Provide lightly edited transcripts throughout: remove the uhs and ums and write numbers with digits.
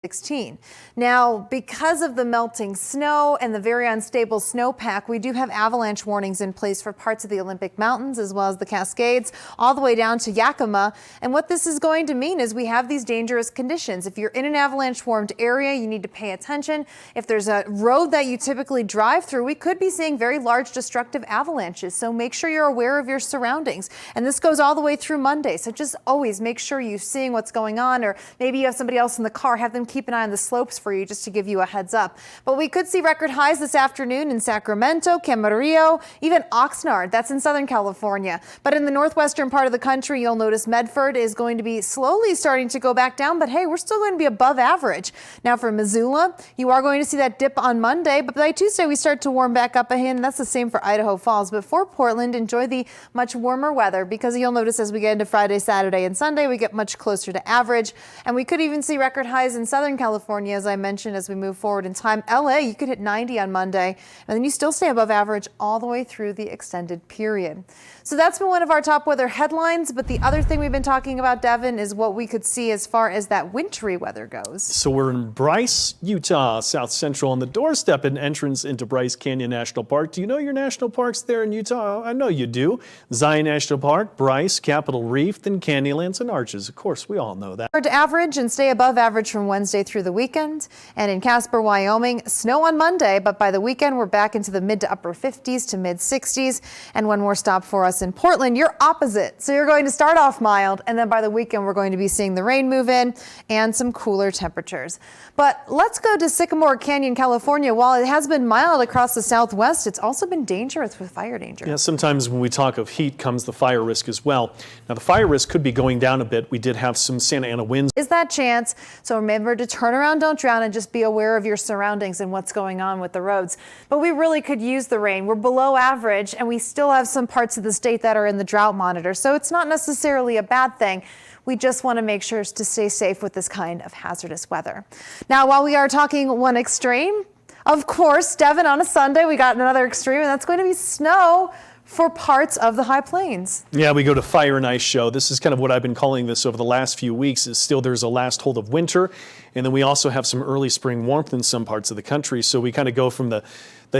16. Now, because of the melting snow and the very unstable snowpack, we do have avalanche warnings in place for parts of the Olympic Mountains as well as the Cascades, all the way down to Yakima. And what this is going to mean is we have these dangerous conditions. If you're in an avalanche-warmed area, you need to pay attention. If there's a road that you typically drive through, we could be seeing very large destructive avalanches. So make sure you're aware of your surroundings. And this goes all the way through Monday. So just always make sure you're seeing what's going on, or maybe you have somebody else in the car, have them keep an eye on the slopes for you just to give you a heads up. But we could see record highs this afternoon in Sacramento, Camarillo, even Oxnard. That's in Southern California. But in the northwestern part of the country, you'll notice Medford is going to be slowly starting to go back down. But hey, we're still going to be above average. Now for Missoula, you are going to see that dip on Monday. But by Tuesday, we start to warm back up again. That's the same for Idaho Falls. But for Portland, enjoy the much warmer weather, because you'll notice as we get into Friday, Saturday, and Sunday, we get much closer to average. And we could even see record highs in Southern California, as I mentioned, as we move forward in time. LA, you could hit 90 on Monday, and then you still stay above average all the way through the extended period. So that's been one of our top weather headlines. But the other thing we've been talking about, Devin, is what we could see as far as that wintry weather goes. So we're in Bryce, Utah, South Central, on the doorstep and entrance into Bryce Canyon National Park. Do you know your national parks there in Utah? I know you do. Zion National Park, Bryce, Capitol Reef, then Canyonlands and Arches. Of course, we all know that. To average and stay above average from Wednesday through the weekend. And in Casper, Wyoming, snow on Monday, but by the weekend, we're back into the mid to upper 50s to mid 60s. And one more stop for us in Portland, you're opposite. So you're going to start off mild, and then by the weekend, we're going to be seeing the rain move in and some cooler temperatures. But let's go to Sycamore Canyon, California. While it has been mild across the Southwest, it's also been dangerous with fire danger. Yeah, sometimes when we talk of heat comes the fire risk as well. Now, the fire risk could be going down a bit. We did have some Santa Ana winds. Is that chance? So remember to turn around, don't drown, and just be aware of your surroundings and what's going on with the roads. But we really could use the rain. We're below average, and we still have some parts of the state that are in the drought monitor. So it's not necessarily a bad thing. We just want to make sure to stay safe with this kind of hazardous weather. Now, while we are talking one extreme, of course, Devin, on a Sunday, we got another extreme, and that's going to be snow for parts of the high plains. Yeah, we go to Fire and Ice Show. This is kind of what I've been calling this over the last few weeks. Is still there's a last hold of winter, and then we also have some early spring warmth in some parts of the country. So we kind of go from the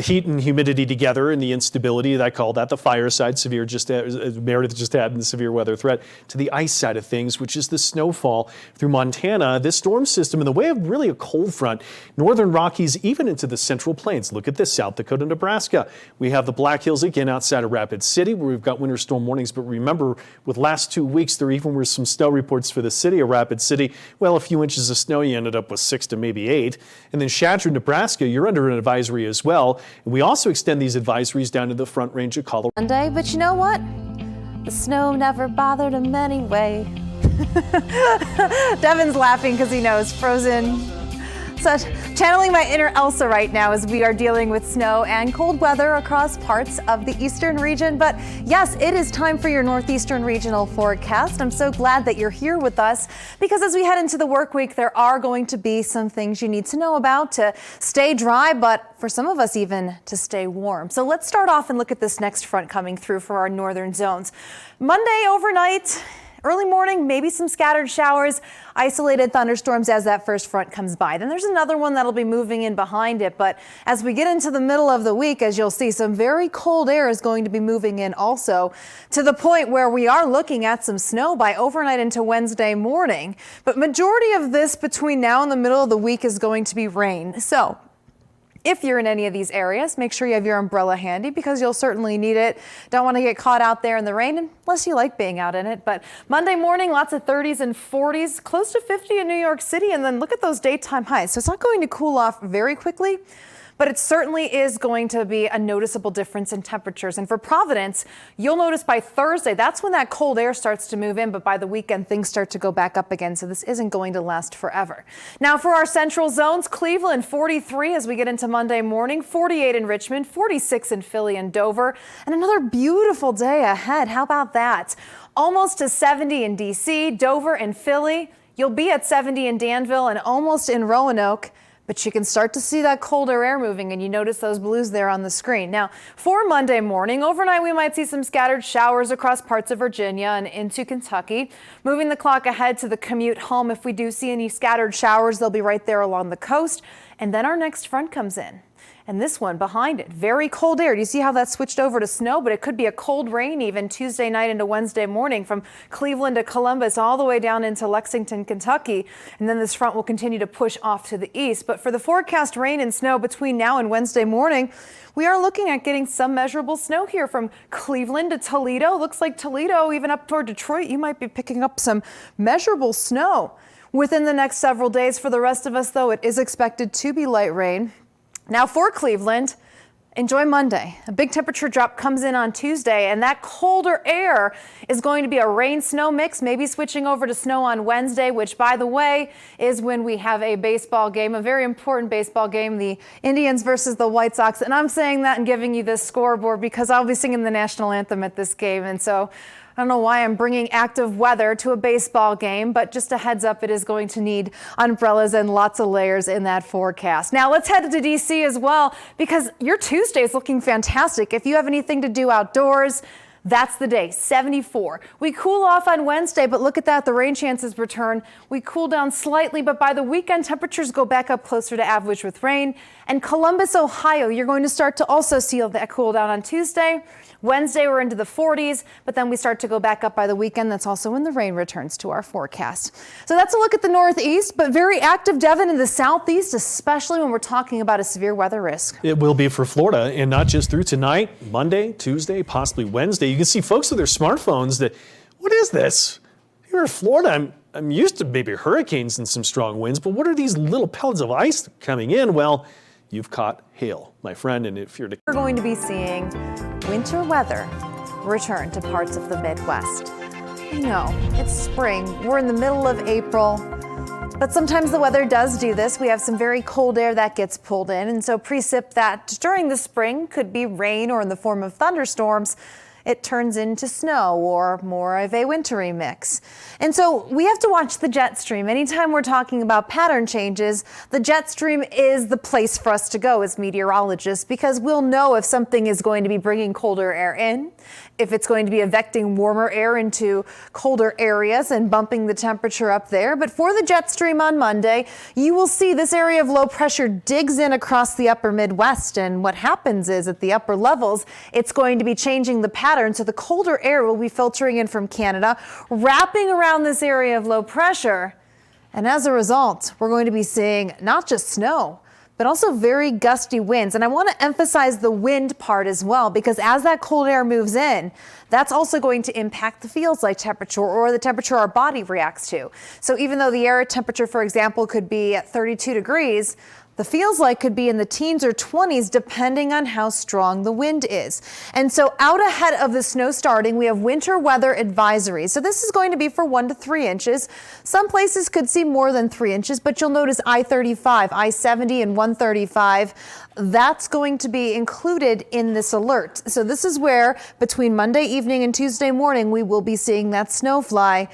heat and humidity together and the instability, I call that the fire side, severe, just as Meredith just had in the severe weather threat, to the ice side of things, which is the snowfall through Montana. This storm system in the way of really a cold front, northern Rockies, even into the central plains. Look at this, South Dakota, Nebraska. We have the Black Hills again outside of Rapid City, where we've got winter storm warnings. But remember, with last 2 weeks, there even were some snow reports for the city of Rapid City. Well, a few inches of snow, you ended up with 6 to maybe 8. And then Chadron, Nebraska, you're under an advisory as well. And we also extend these advisories down to the Front Range of Colorado. Monday, but you know what? The snow never bothered him anyway. Devin's laughing because he knows Frozen. So channeling my inner Elsa right now as we are dealing with snow and cold weather across parts of the eastern region. But yes, it is time for your northeastern regional forecast. I'm so glad that you're here with us, because as we head into the work week, there are going to be some things you need to know about to stay dry, but for some of us even to stay warm. So let's start off and look at this next front coming through for our northern zones. Monday overnight, early morning, maybe some scattered showers, isolated thunderstorms as that first front comes by. Then there's another one that'll be moving in behind it. But as we get into the middle of the week, as you'll see, some very cold air is going to be moving in also, to the point where we are looking at some snow by overnight into Wednesday morning. But majority of this between now and the middle of the week is going to be rain. So if you're in any of these areas, make sure you have your umbrella handy, because you'll certainly need it. Don't want to get caught out there in the rain unless you like being out in it. But Monday morning, lots of 30s and 40s, close to 50 in New York City. And then look at those daytime highs. So it's not going to cool off very quickly, but it certainly is going to be a noticeable difference in temperatures. And for Providence, you'll notice by Thursday, that's when that cold air starts to move in. But by the weekend, things start to go back up again. So this isn't going to last forever. Now for our central zones, Cleveland 43 as we get into Monday morning, 48 in Richmond, 46 in Philly and Dover, and another beautiful day ahead. How about that? Almost to 70 in DC, Dover and Philly. You'll be at 70 in Danville and almost in Roanoke. but you can start to see that colder air moving, and you notice those blues there on the screen. Now, for Monday morning, overnight we might see some scattered showers across parts of Virginia and into Kentucky. Moving the clock ahead to the commute home, if we do see any scattered showers, they'll be right there along the coast. And then our next front comes in. And this one behind it, very cold air. Do you see how that switched over to snow? But it could be a cold rain even Tuesday night into Wednesday morning from Cleveland to Columbus all the way down into Lexington, Kentucky. And then this front will continue to push off to the east. But for the forecast rain and snow between now and Wednesday morning, we are looking at getting some measurable snow here from Cleveland to Toledo. Looks like Toledo, even up toward Detroit, you might be picking up some measurable snow within the next several days. For the rest of us, though, it is expected to be light rain. Now for Cleveland, enjoy Monday. A big temperature drop comes in on Tuesday, and that colder air is going to be a rain-snow mix, maybe switching over to snow on Wednesday, which, by the way, is when we have a baseball game, a very important baseball game, the Indians versus the White Sox. And I'm saying that and giving you this scoreboard because I'll be singing the national anthem at this game. And so I don't know why I'm bringing active weather to a baseball game, but just a heads up, it is going to need umbrellas and lots of layers in that forecast. Now let's head to DC as well, because your Tuesday is looking fantastic. If you have anything to do outdoors, that's the day, 74. We cool off on Wednesday, but look at that, the rain chances return. We cool down slightly, but by the weekend, temperatures go back up closer to average with rain. And Columbus, Ohio, you're going to start to also see that cool down on Tuesday. Wednesday, we're into the 40s, but then we start to go back up by the weekend. That's also when the rain returns to our forecast. So that's a look at the Northeast, but very active, Devin, in the Southeast, especially when we're talking about a severe weather risk. It will be for Florida, and not just through tonight, Monday, Tuesday, possibly Wednesday. You can see folks with their smartphones that, what is this? Here in Florida, I'm used to maybe hurricanes and some strong winds, but what are these little pellets of ice coming in? Well, you've caught hail, my friend, and if you're We're going to be seeing winter weather return to parts of the Midwest. I know, it's spring, we're in the middle of April, but sometimes the weather does do this. We have some very cold air that gets pulled in, and so precip that during the spring could be rain or in the form of thunderstorms. It turns into snow or more of a wintry mix. And so we have to watch the jet stream. Anytime we're talking about pattern changes, the jet stream is the place for us to go as meteorologists, because we'll know if something is going to be bringing colder air in, if it's going to be evecting warmer air into colder areas and bumping the temperature up there. But for the jet stream on Monday, you will see this area of low pressure digs in across the upper Midwest. And what happens is at the upper levels, it's going to be changing the pattern. So the colder air will be filtering in from Canada, wrapping around this area of low pressure. And as a result, we're going to be seeing not just snow, but also very gusty winds. And I want to emphasize the wind part as well, because as that cold air moves in, that's also going to impact the feels-like temperature or the temperature our body reacts to. So even though the air temperature, for example, could be at 32 degrees, the feels like could be in the teens or 20s depending on how strong the wind is. And so out ahead of the snow starting, we have winter weather advisories. So this is going to be for 1 to 3 inches. Some places could see more than 3 inches, but you'll notice I-35, I-70 and 135. That's going to be included in this alert. So this is where between Monday evening and Tuesday morning, we will be seeing that snow fly.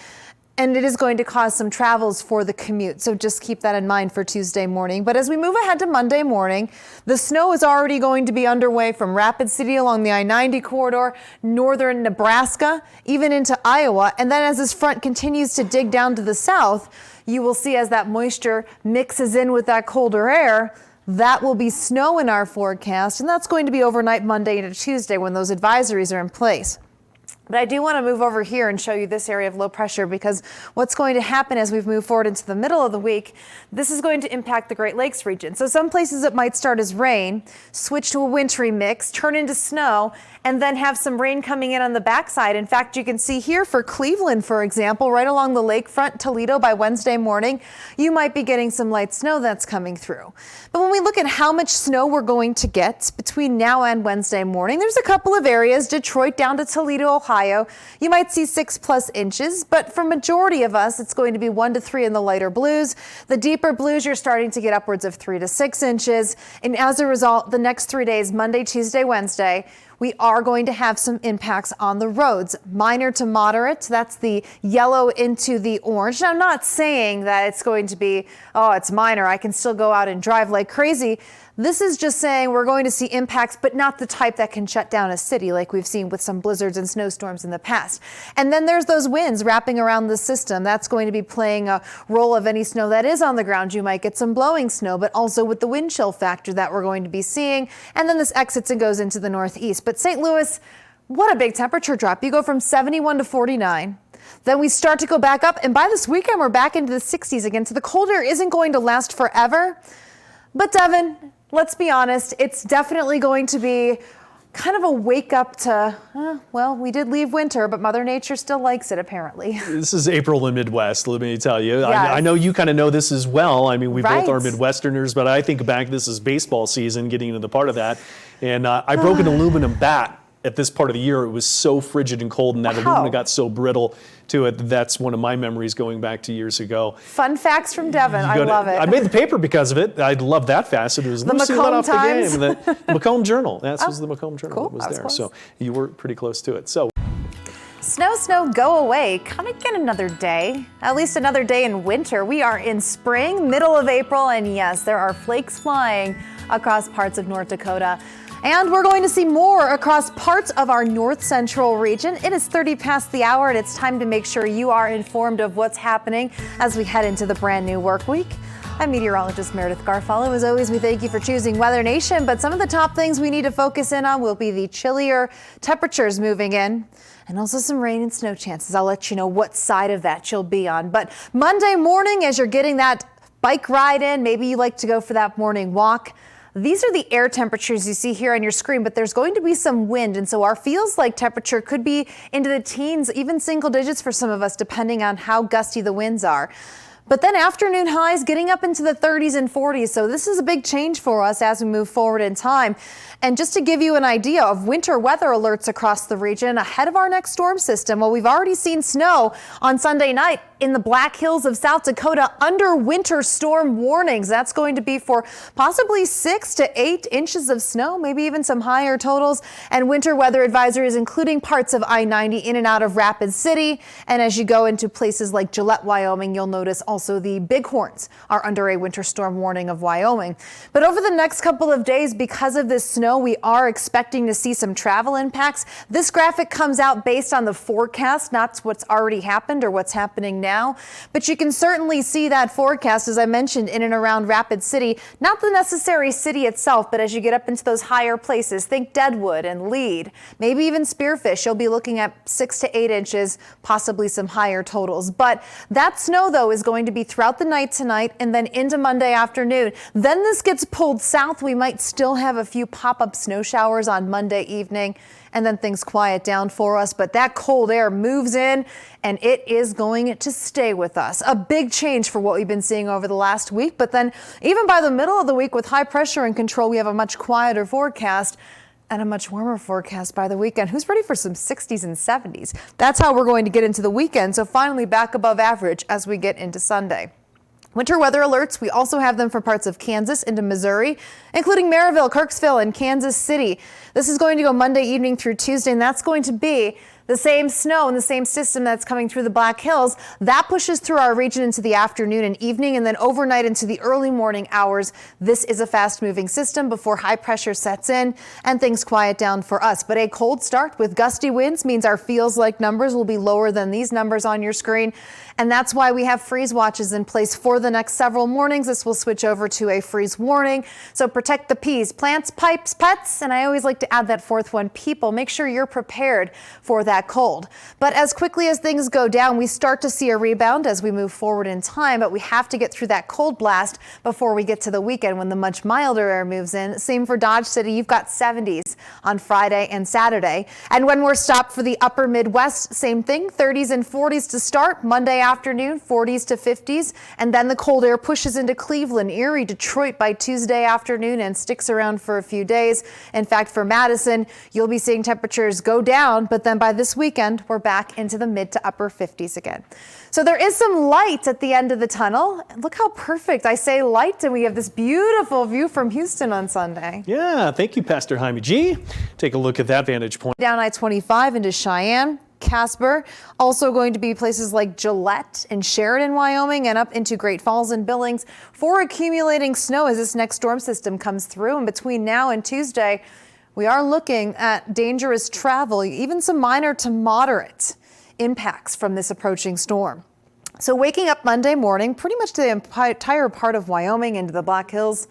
And it is going to cause some travels for the commute. So just keep that in mind for Tuesday morning. But as we move ahead to Monday morning, the snow is already going to be underway from Rapid City along the I-90 corridor, northern Nebraska, even into Iowa. And then as this front continues to dig down to the south, you will see as that moisture mixes in with that colder air, that will be snow in our forecast. And that's going to be overnight Monday into Tuesday when those advisories are in place. But I do want to move over here and show you this area of low pressure, because what's going to happen as we've moved forward into the middle of the week, this is going to impact the Great Lakes region. So some places it might start as rain, switch to a wintry mix, turn into snow, and then have some rain coming in on the backside. In fact, you can see here for Cleveland, for example, right along the lakefront, Toledo, by Wednesday morning, you might be getting some light snow that's coming through. But when we look at how much snow we're going to get between now and Wednesday morning, there's a couple of areas, Detroit down to Toledo, Ohio. You might see 6+ inches, but for majority of us, it's going to be 1 to 3 in the lighter blues. The deeper blues, you're starting to get upwards of 3 to 6 inches. And as a result, the next 3 days, Monday, Tuesday, Wednesday, we are going to have some impacts on the roads. Minor to moderate, that's the yellow into the orange. Now, I'm not saying that it's going to be, oh, it's minor, I can still go out and drive like crazy. This is just saying we're going to see impacts, but not the type that can shut down a city like we've seen with some blizzards and snowstorms in the past. And then there's those winds wrapping around the system. That's going to be playing a role of any snow that is on the ground. You might get some blowing snow, but also with the wind chill factor that we're going to be seeing. And then this exits and goes into the northeast. But St. Louis, what a big temperature drop. You go from 71 to 49. Then we start to go back up. And by this weekend, we're back into the 60s again. So the cold air isn't going to last forever. But Devin, let's be honest, it's definitely going to be kind of a wake up to, well, we did leave winter, but Mother Nature still likes it, apparently. This is April in Midwest, let me tell you. Yes. I know you kind of know this as well. I mean, we Right. both are Midwesterners, but I think back, this is baseball season, getting into the part of that. And I broke an aluminum bat at this part of the year. It was so frigid and cold, and that aluminum got so brittle to it. That's one of my memories going back to years ago. Fun facts from Devin. I love it. I made the paper because of it. I love that facet. It was Lucy let off Times. the game. The Macomb Journal. That was the Macomb Journal Cool. that was I was there. close. So you were pretty close to it. So. Snow, go away. Come again another day. At least another day in winter. We are in spring, middle of April, and yes, there are flakes flying across parts of North Dakota. And we're going to see more across parts of our north central region. It is 30 past the hour, and it's time to make sure you are informed of what's happening as we head into the brand new work week. I'm meteorologist Meredith Garofalo. As always, we thank you for choosing Weather Nation, but some of the top things we need to focus in on will be the chillier temperatures moving in, and also some rain and snow chances. I'll let you know what side of that you'll be on. But Monday morning, as you're getting that bike ride in, maybe you like to go for that morning walk. These are the air temperatures you see here on your screen, but there's going to be some wind, and so our feels like temperature could be into the teens, even single digits for some of us, depending on how gusty the winds are. But then afternoon highs getting up into the 30s and 40s. So this is a big change for us as we move forward in time. And just to give you an idea of winter weather alerts across the region ahead of our next storm system, well, we've already seen snow on Sunday night in the Black Hills of South Dakota under winter storm warnings. That's going to be for possibly 6 to 8 inches of snow, maybe even some higher totals, and winter weather advisories, including parts of I-90 in and out of Rapid City. And as you go into places like Gillette, Wyoming, you'll notice also the Bighorns are under a winter storm warning of Wyoming. But over the next couple of days, because of this snow, we are expecting to see some travel impacts. This graphic comes out based on the forecast, not what's already happened or what's happening now. But you can certainly see that forecast, as I mentioned, in and around Rapid City, not the necessary city itself, but as you get up into those higher places, think Deadwood and Lead, maybe even Spearfish, you'll be looking at 6 to 8 inches, possibly some higher totals. But that snow, though, is going to be throughout the night tonight and then into Monday afternoon. Then this gets pulled south. We might still have a few pop-up snow showers on Monday evening, and then things quiet down for us. But that cold air moves in, and it is going to stay with us. A big change for what we've been seeing over the last week. But then even by the middle of the week with high pressure and control, we have a much quieter forecast and a much warmer forecast by the weekend. Who's ready for some 60s and 70s? That's how we're going to get into the weekend. So finally back above average as we get into Sunday. Winter weather alerts, we also have them for parts of Kansas into Missouri, including Maryville, Kirksville, and Kansas City. This is going to go Monday evening through Tuesday, and that's going to be the same snow and the same system that's coming through the Black Hills. That pushes through our region into the afternoon and evening, and then overnight into the early morning hours. This is a fast-moving system before high pressure sets in and things quiet down for us. But a cold start with gusty winds means our feels like numbers will be lower than these numbers on your screen. And that's why we have freeze watches in place for the next several mornings. This will switch over to a freeze warning. So protect the peas, plants, pipes, pets, and I always like to add that fourth one, people. Make sure you're prepared for that cold. But as quickly as things go down, we start to see a rebound as we move forward in time, but we have to get through that cold blast before we get to the weekend when the much milder air moves in. Same for Dodge City. You've got 70s on Friday and Saturday. And when we're stopped for the upper Midwest, same thing, 30s and 40s to start. Monday afternoon, 40s to 50s. And then the cold air pushes into Cleveland, Erie, Detroit by Tuesday afternoon and sticks around for a few days. In fact, for Madison, you'll be seeing temperatures go down, but then by this this weekend, we're back into the mid to upper 50s again. So there is some light at the end of the tunnel. Look how perfect. I say light, and we have this beautiful view from Houston on Sunday. Yeah, thank you, Pastor Jaime G. Take a look at that vantage point. Down I-25 into Cheyenne, Casper, also going to be places like Gillette and Sheridan, Wyoming, and up into Great Falls and Billings for accumulating snow as this next storm system comes through. And between now and Tuesday, we are looking at dangerous travel, even some minor to moderate impacts from this approaching storm. So waking up Monday morning, pretty much to the entire part of Wyoming into the Black Hills,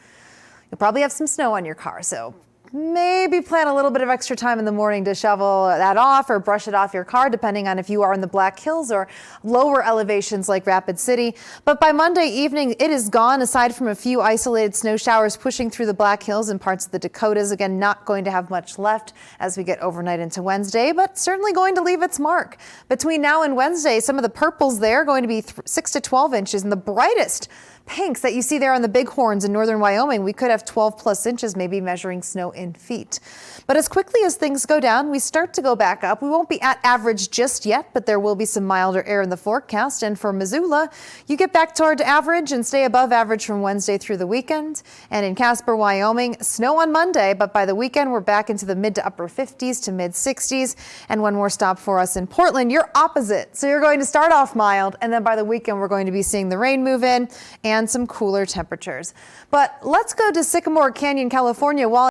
you'll probably have some snow on your car. So maybe plan a little bit of extra time in the morning to shovel that off or brush it off your car, depending on if you are in the Black Hills or lower elevations like Rapid City. But by Monday evening, it is gone, aside from a few isolated snow showers pushing through the Black Hills and parts of the Dakotas. Again, not going to have much left as we get overnight into Wednesday, but certainly going to leave its mark. Between now and Wednesday, some of the purples there going to be 6 to 12 inches, and the brightest pinks that you see there on the Bighorns in northern Wyoming, we could have 12 plus inches, maybe measuring snow in feet. But as quickly as things go down, we start to go back up. We won't be at average just yet, but there will be some milder air in the forecast. And for Missoula, you get back toward average and stay above average from Wednesday through the weekend. And in Casper, Wyoming, snow on Monday, but by the weekend, we're back into the mid to upper 50s to mid 60s. And one more stop for us in Portland, you're opposite. So you're going to start off mild, and then by the weekend, we're going to be seeing the rain move in and some cooler temperatures. But let's go to Sycamore Canyon, California. While